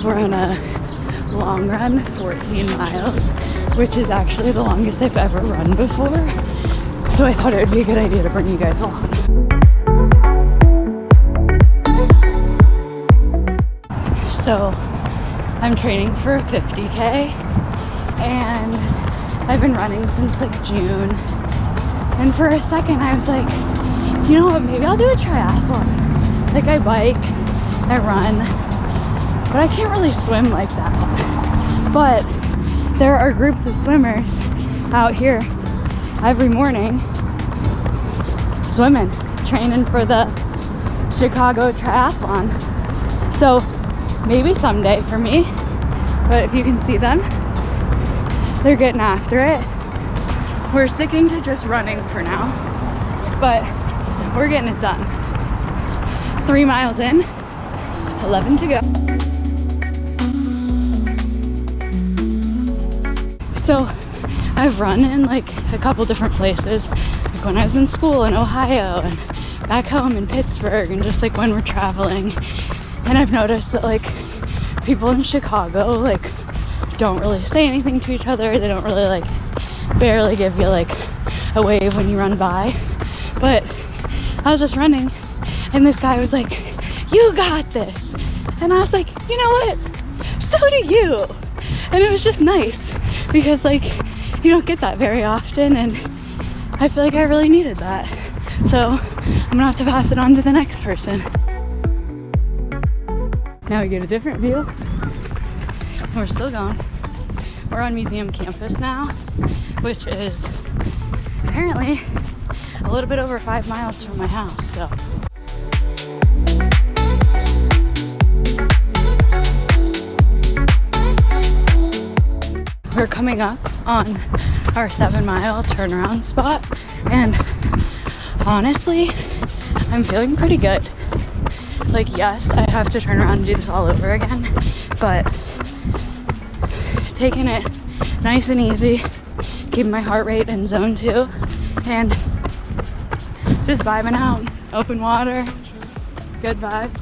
We're on a long run, 14 miles, which is actually the longest I've ever run before. So I thought it would be a good idea to bring you guys along. So I'm training for a 50K and I've been running since like June. And for a second I was like, you know what, maybe I'll do a triathlon. Like I bike, I run, but I can't really swim like that. But there are groups of swimmers out here every morning swimming, training for the Chicago Triathlon. So maybe someday for me, but if you can see them, they're getting after it. We're sticking to just running for now, but we're getting it done. 3 miles in, 11 to go. So I've run in like a couple different places, like when I was in school in Ohio and back home in Pittsburgh, and just like when we're traveling. And I've noticed that like people in Chicago like don't really say anything to each other. They don't really like barely give you like a wave when you run by. But I was just running and this guy was like, "You got this." And I was like, you know what? So do you. And it was just nice because like you don't get that very often, and I feel like I really needed that. So I'm gonna have to pass it on to the next person. Now we get a different view. We're still going. We're on museum campus now, which is apparently a little bit over 5 miles from my house, so. We're coming up on our 7-mile turnaround spot, and honestly, I'm feeling pretty good. Like, yes, I have to turn around and do this all over again, but taking it nice and easy, keeping my heart rate in zone 2, and just vibing out. Open water, good vibes.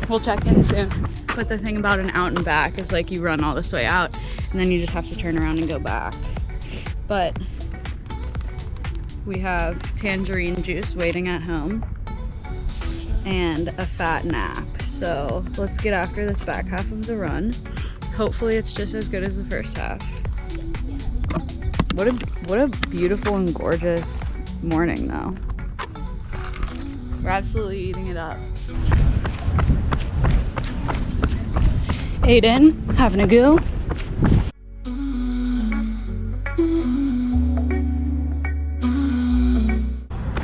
We'll check in soon. But the thing about an out and back is like you run all this way out and then you just have to turn around and go back. But we have tangerine juice waiting at home and a fat nap. So let's get after this back half of the run. Hopefully it's just as good as the first half. What a beautiful and gorgeous morning though. We're absolutely eating it up. Aiden, having a goo.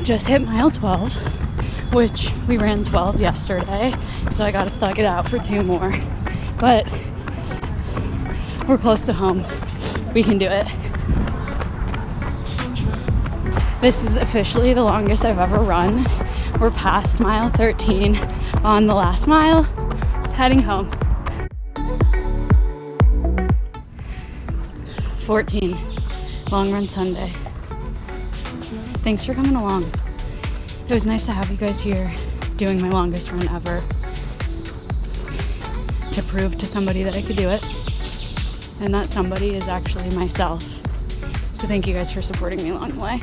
Just hit mile 12, which we ran 12 yesterday, so I gotta thug it out for 2 more. But we're close to home. We can do it. This is officially the longest I've ever run. We're past mile 13 on the last mile, heading home. 14, Long Run Sunday. Thanks for coming along. It was nice to have you guys here doing my longest run ever, to prove to somebody that I could do it, and that somebody is actually myself. So thank you guys for supporting me along the way.